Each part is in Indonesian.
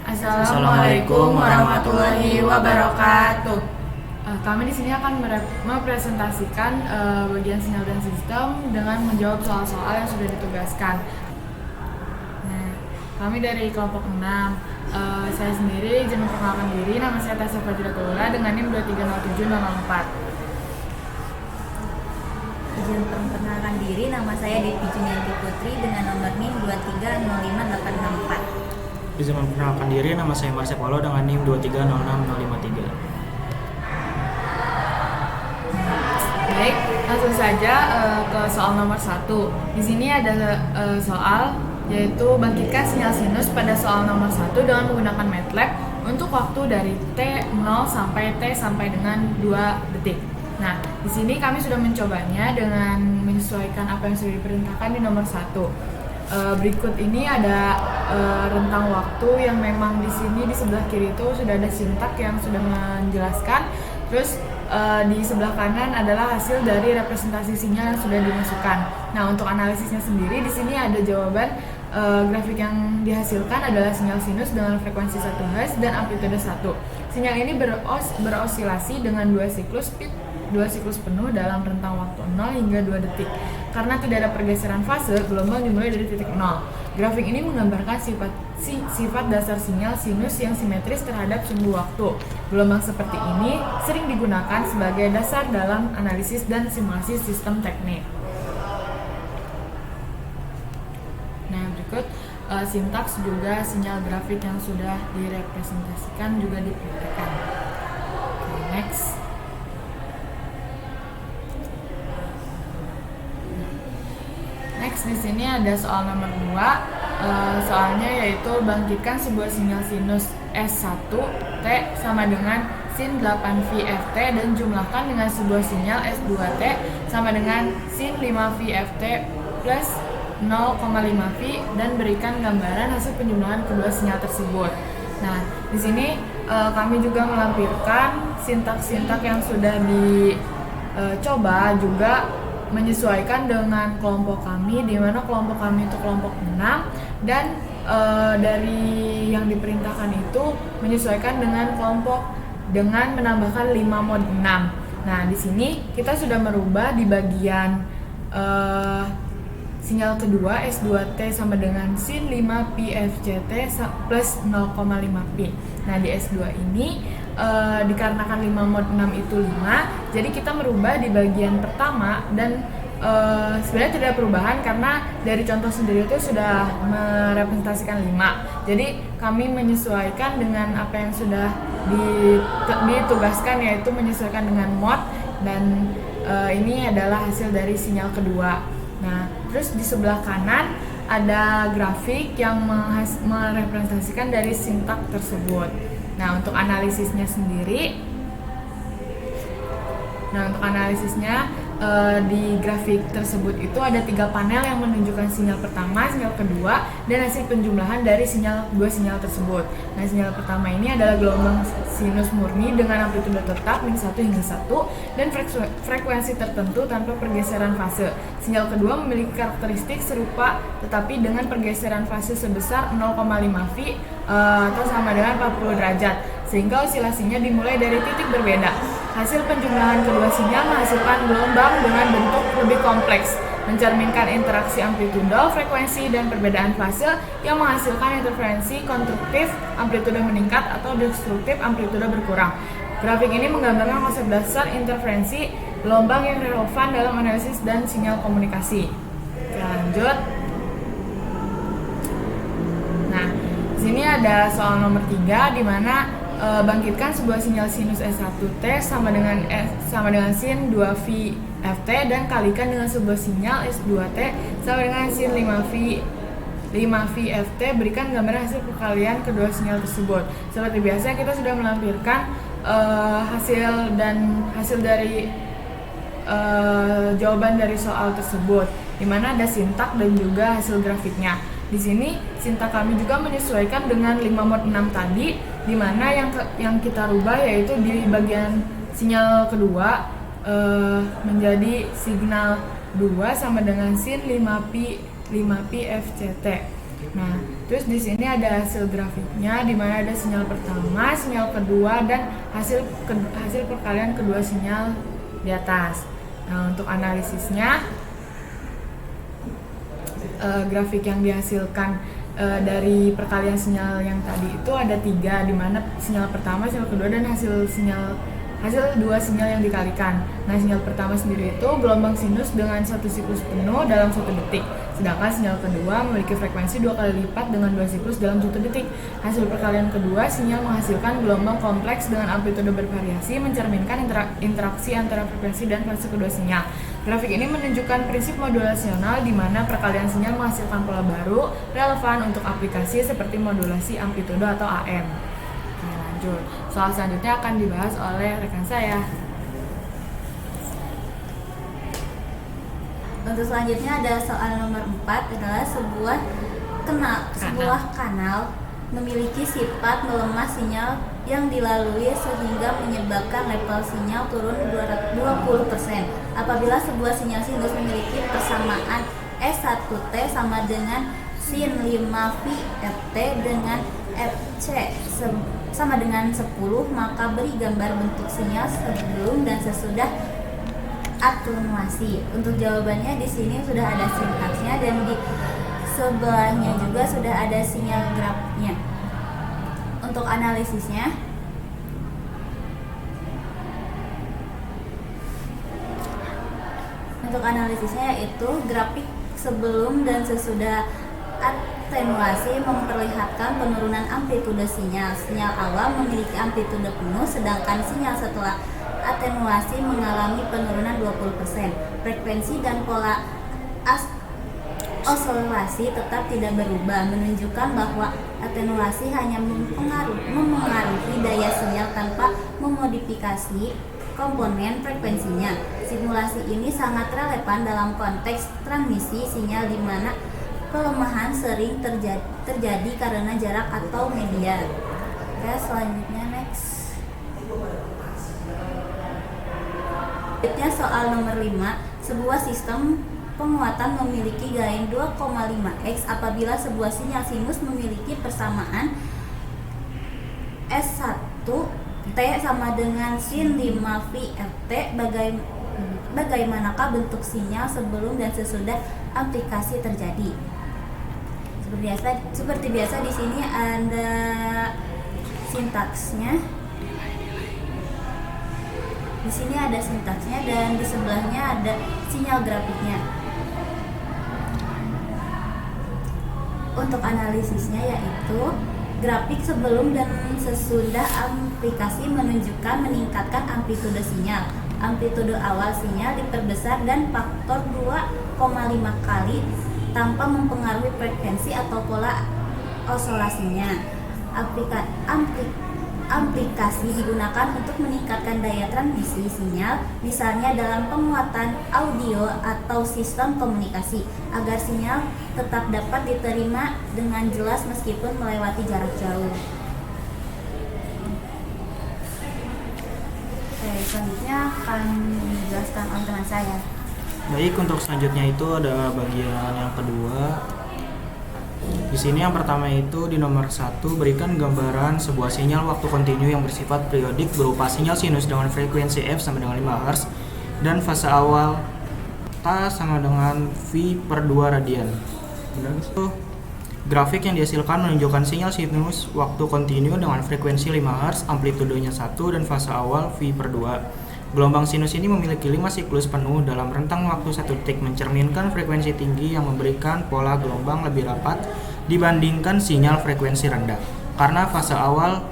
Assalamualaikum warahmatullahi wabarakatuh. Kami di sini akan mempresentasikan bagian sinyal dan sistem dengan menjawab soal-soal yang sudah ditugaskan. Nah, kami dari kelompok 6. Saya sendiri izin memperkenalkan diri. Nama saya Tasya Fadliatullah dengan NIM 2307004. Izin memperkenalkan diri, nama saya Devi Junianti Putri dengan nomor NIM 2305864. Izin memperkenalkan diri, nama saya Marsha Paulo dengan NIM 2306053. Baik, langsung saja ke soal nomor 1. Di sini ada soal yaitu bangkitkan sinyal sinus pada soal nomor 1 dengan menggunakan MATLAB untuk waktu dari T0 sampai T sampai dengan 2 detik. Nah, di sini kami sudah mencobanya dengan menyesuaikan apa yang sudah diperintahkan di nomor 1. Berikut ini ada rentang waktu yang memang di sini di sebelah kiri itu sudah ada sintak yang sudah menjelaskan. Terus di sebelah kanan adalah hasil dari representasi sinyal yang sudah dimasukkan. Nah, untuk analisisnya sendiri di sini ada jawaban. Grafik yang dihasilkan adalah sinyal sinus dengan frekuensi 1 Hz dan amplitude 1. Sinyal ini berosilasi dengan 2 siklus penuh dalam rentang waktu 0 hingga 2 detik. Karena tidak ada pergeseran fase, gelombang dimulai dari titik 0. Grafik ini menggambarkan sifat dasar sinyal sinus yang simetris terhadap sumbu waktu. Gelombang seperti ini sering digunakan sebagai dasar dalam analisis dan simulasi sistem teknik. Nah, berikut sintaks juga sinyal grafik yang sudah direpresentasikan juga dipraktikkan. Okay, next. Di sini ada soal nomor 2. Soalnya yaitu bangkitkan sebuah sinyal sinus S1 T sama dengan sin 8 VFT dan jumlahkan dengan sebuah sinyal S2 T sama dengan sin 5 VFT plus 0,5 V dan berikan gambaran hasil penjumlahan kedua sinyal tersebut. Nah, di sini kami juga melampirkan sintak-sintak yang sudah dicoba juga menyesuaikan dengan kelompok kami, di mana kelompok kami itu kelompok 6 dan dari yang diperintahkan itu menyesuaikan dengan kelompok dengan menambahkan 5 mod 6. Nah, di sini kita sudah merubah di bagian sinyal kedua S2T sama dengan sin 5 PFCT plus 0,5 Pi. Nah, di S2 ini dikarenakan 5 mod 6 itu 5, jadi kita merubah di bagian pertama dan sebenarnya tidak ada perubahan karena dari contoh sendiri itu sudah merepresentasikan 5. Jadi kami menyesuaikan dengan apa yang sudah ditugaskan, yaitu menyesuaikan dengan mod, dan ini adalah hasil dari sinyal kedua. Nah, terus di sebelah kanan ada grafik yang merepresentasikan dari sintak tersebut. Nah, untuk analisisnya sendiri, di grafik tersebut itu ada 3 panel yang menunjukkan sinyal pertama, sinyal kedua, dan hasil penjumlahan dari dua sinyal tersebut. Nah, sinyal pertama ini adalah gelombang sinus murni dengan amplitude tetap min 1 hingga 1 dan frekuensi tertentu tanpa pergeseran fase. Sinyal kedua memiliki karakteristik serupa tetapi dengan pergeseran fase sebesar 0,5 V atau sama dengan 40 derajat, sehingga osilasinya dimulai dari titik berbeda. Hasil penjumlahan kedua sinyal menghasilkan gelombang dengan bentuk lebih kompleks, mencerminkan interaksi amplitudo, frekuensi, dan perbedaan fase yang menghasilkan interferensi konstruktif amplitudo meningkat atau destruktif amplitudo berkurang. Grafik ini menggambarkan konsep dasar interferensi gelombang yang relevan dalam analisis dan sinyal komunikasi. Oke, lanjut. Nah, di sini ada soal nomor 3 di mana bangkitkan sebuah sinyal sinus S1T sama dengan sin 2V FT dan kalikan dengan sebuah sinyal S2T sama dengan sin 5V FT, berikan gambaran hasil perkalian kedua sinyal tersebut. Seperti biasa kita sudah melampirkan hasil dari jawaban dari soal tersebut, di mana ada sintak dan juga hasil grafiknya. Di sini sintak kami juga menyesuaikan dengan 5 mod 6 tadi, di mana yang kita rubah yaitu di bagian sinyal kedua menjadi signal 2 sama dengan sin 5pi FCT. Nah, terus di sini ada hasil grafiknya di mana ada sinyal pertama, sinyal kedua, dan hasil perkalian kedua sinyal di atas. Nah, untuk analisisnya grafik yang dihasilkan dari perkalian sinyal yang tadi itu ada 3, di mana sinyal pertama, sinyal kedua, dan hasil dua sinyal yang dikalikan. Nah, sinyal pertama sendiri itu gelombang sinus dengan satu siklus penuh dalam 1 detik. Sedangkan sinyal kedua memiliki frekuensi 2 kali lipat dengan 2 siklus dalam 1 detik. Hasil perkalian kedua, sinyal menghasilkan gelombang kompleks dengan amplitude bervariasi, mencerminkan interaksi antara frekuensi dan fase kedua sinyal. Grafik ini menunjukkan prinsip modulasional di mana perkalian sinyal menghasilkan pola baru relevan untuk aplikasi seperti modulasi amplitude atau AM. Oke, lanjut. Soal selanjutnya akan dibahas oleh rekan saya. Untuk selanjutnya ada soal nomor 4 adalah sebuah kanal memiliki sifat melemah sinyal yang dilalui sehingga menyebabkan level sinyal turun 20%. Apabila sebuah sinyal sinus memiliki persamaan S1T sama dengan sin 5 VRT dengan FC sama dengan 10, maka beri gambar bentuk sinyal sebelum dan sesudah atenuasi. Untuk jawabannya di sini sudah ada sintaksnya dan di sebelahnya juga sudah ada sinyal grafnya. Untuk analisisnya, yaitu grafik sebelum dan sesudah atenuasi memperlihatkan penurunan amplitude sinyal. Sinyal awal memiliki amplitude penuh, sedangkan sinyal setelah atenuasi mengalami penurunan 20%. Frekuensi dan pola oscilasi tetap tidak berubah, menunjukkan bahwa atenuasi hanya mempengaruhi daya sinyal tanpa memodifikasi komponen frekuensinya. Simulasi ini sangat relevan dalam konteks transmisi sinyal di mana pelemahan sering terjadi karena jarak atau media. Oke, selanjutnya next. Selanjutnya soal nomor 5, sebuah sistem penguatan memiliki gain 2,5x apabila sebuah sinyal sinus memiliki persamaan S1T sama dengan sin 5 VRT. Bagaimanakah bentuk sinyal sebelum dan sesudah aplikasi terjadi? Seperti biasa di sini ada sintaksnya. Di sini ada sintaksnya dan di sebelahnya ada sinyal grafiknya. Untuk analisisnya yaitu grafik sebelum dan sesudah aplikasi menunjukkan meningkatkan amplitude sinyal. Amplitude awal sinyal diperbesar dan faktor 2,5 kali tanpa mempengaruhi frekuensi atau pola oscilasinya. Aplikasi digunakan untuk meningkatkan daya transmisi sinyal, misalnya dalam penguatan audio atau sistem komunikasi, agar sinyal tetap dapat diterima dengan jelas meskipun melewati jarak jauh. Oke, selanjutnya akan dijelaskan oleh teman saya. Baik, untuk selanjutnya itu ada bagian yang kedua. Di sini yang pertama itu di nomor 1 berikan gambaran sebuah sinyal waktu kontinu yang bersifat periodik berupa sinyal sinus dengan frekuensi F sama dengan 5 Hz dan fase awal T sama dengan V/2 radian. Itu grafik yang dihasilkan menunjukkan sinyal sinus waktu kontinu dengan frekuensi 5 Hz, amplitudenya 1 dan fase awal V/2. Gelombang sinus ini memiliki 5 siklus penuh dalam rentang waktu 1 detik, mencerminkan frekuensi tinggi yang memberikan pola gelombang lebih rapat dibandingkan sinyal frekuensi rendah. Karena fase awal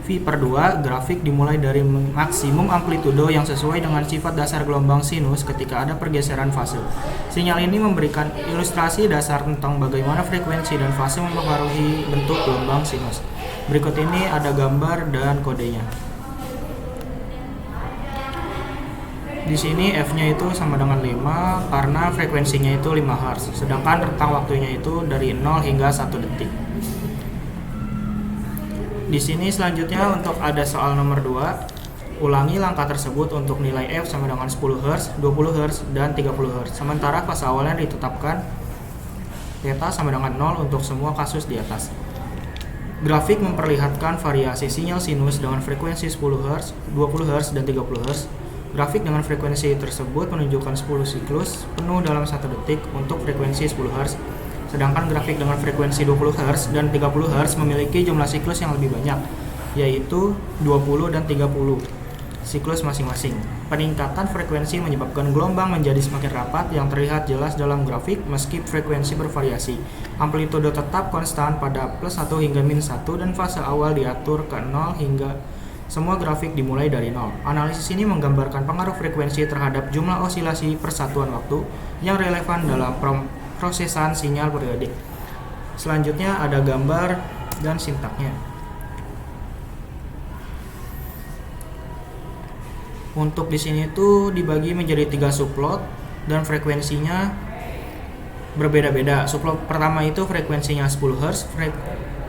V/2, grafik dimulai dari maksimum amplitudo yang sesuai dengan sifat dasar gelombang sinus ketika ada pergeseran fase. Sinyal ini memberikan ilustrasi dasar tentang bagaimana frekuensi dan fase mempengaruhi bentuk gelombang sinus. Berikut ini ada gambar dan kodenya. Di sini F-nya itu sama dengan 5 karena frekuensinya itu 5 Hz, sedangkan rentang waktunya itu dari 0 hingga 1 detik. Di sini selanjutnya untuk ada soal nomor 2, ulangi langkah tersebut untuk nilai F sama dengan 10 Hz, 20 Hz, dan 30 Hz. Sementara fase awalnya ditetapkan Theta sama dengan 0 untuk semua kasus di atas. Grafik memperlihatkan variasi sinyal sinus dengan frekuensi 10 Hz, 20 Hz, dan 30 Hz. Grafik dengan frekuensi tersebut menunjukkan 10 siklus penuh dalam 1 detik untuk frekuensi 10 Hz. Sedangkan grafik dengan frekuensi 20 Hz dan 30 Hz memiliki jumlah siklus yang lebih banyak, yaitu 20 dan 30 siklus masing-masing. Peningkatan frekuensi menyebabkan gelombang menjadi semakin rapat yang terlihat jelas dalam grafik meski frekuensi bervariasi. Amplitude tetap konstan pada +1 hingga -1 dan fase awal diatur ke 0 hingga semua grafik dimulai dari 0. Analisis ini menggambarkan pengaruh frekuensi terhadap jumlah osilasi persatuan waktu yang relevan dalam prosesan sinyal periodik. Selanjutnya ada gambar dan sintaknya. Untuk di sini itu dibagi menjadi 3 subplot dan frekuensinya berbeda-beda. Subplot pertama itu frekuensinya 10 Hz,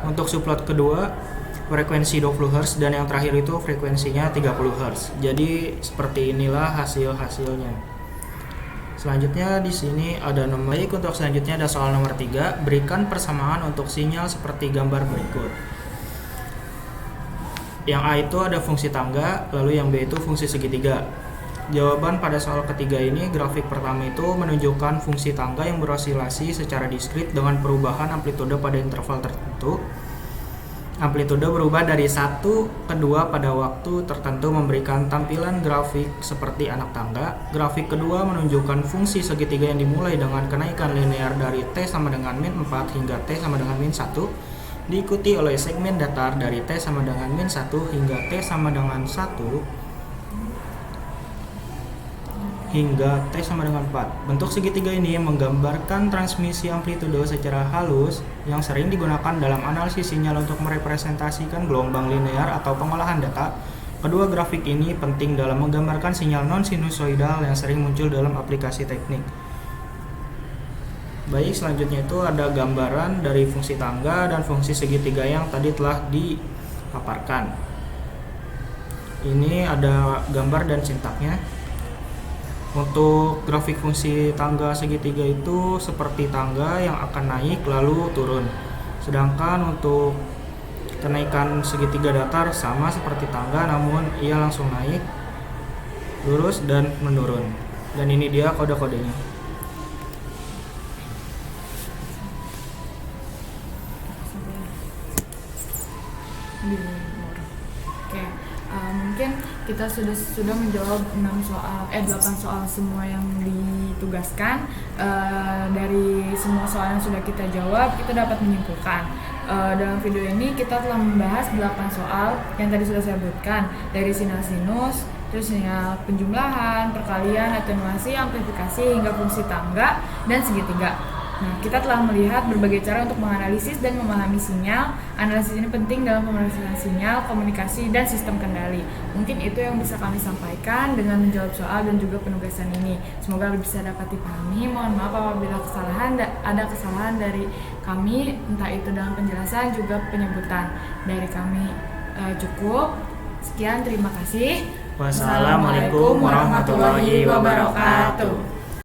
untuk subplot kedua frekuensi 20 Hz, dan yang terakhir itu frekuensinya 30 Hz. Jadi seperti inilah hasilnya. Selanjutnya di sini ada nomor. Baik, untuk selanjutnya ada soal nomor 3, berikan persamaan untuk sinyal seperti gambar berikut. Yang A itu ada fungsi tangga, lalu yang B itu fungsi segitiga. Jawaban pada soal ketiga ini, grafik pertama itu menunjukkan fungsi tangga yang berosilasi secara diskrit dengan perubahan amplitude pada interval tertentu. Amplitude berubah dari 1 ke 2 pada waktu tertentu, memberikan tampilan grafik seperti anak tangga. Grafik kedua menunjukkan fungsi segitiga yang dimulai dengan kenaikan linear dari T sama dengan -4 hingga T sama dengan -1, diikuti oleh segmen datar dari T sama dengan -1 hingga T sama dengan 1 hingga T sama dengan 4. Bentuk segitiga ini menggambarkan transmisi amplitude secara halus yang sering digunakan dalam analisis sinyal untuk merepresentasikan gelombang linear atau pengolahan data. Kedua grafik ini penting dalam menggambarkan sinyal non-sinusoidal yang sering muncul dalam aplikasi teknik. Baik, selanjutnya itu ada gambaran dari fungsi tangga dan fungsi segitiga yang tadi telah dipaparkan. Ini ada gambar dan sintaknya. Untuk grafik fungsi tangga segitiga itu seperti tangga yang akan naik lalu turun. Sedangkan untuk kenaikan segitiga datar sama seperti tangga, namun ia langsung naik, lurus, dan menurun. Dan ini dia kode-kodenya. Oke, mungkin kita sudah menjawab 8 soal semua yang ditugaskan. Dari semua soal yang sudah kita jawab, kita dapat menyimpulkan dalam video ini kita telah membahas 8 soal yang tadi sudah saya sebutkan, dari sinyal sinus, terus sinyal penjumlahan, perkalian, atenuasi, amplifikasi, hingga fungsi tangga dan segitiga. Nah, kita telah melihat berbagai cara untuk menganalisis dan memahami sinyal. Analisis ini penting dalam pemeriksaan sinyal, komunikasi, dan sistem kendali. Mungkin itu yang bisa kami sampaikan dengan menjawab soal dan juga penugasan ini. Semoga bisa dapat dipahami. Mohon maaf apabila ada kesalahan dari kami, entah itu dalam penjelasan juga penyebutan. Dari kami cukup. Sekian, terima kasih. Wassalamualaikum warahmatullahi wabarakatuh.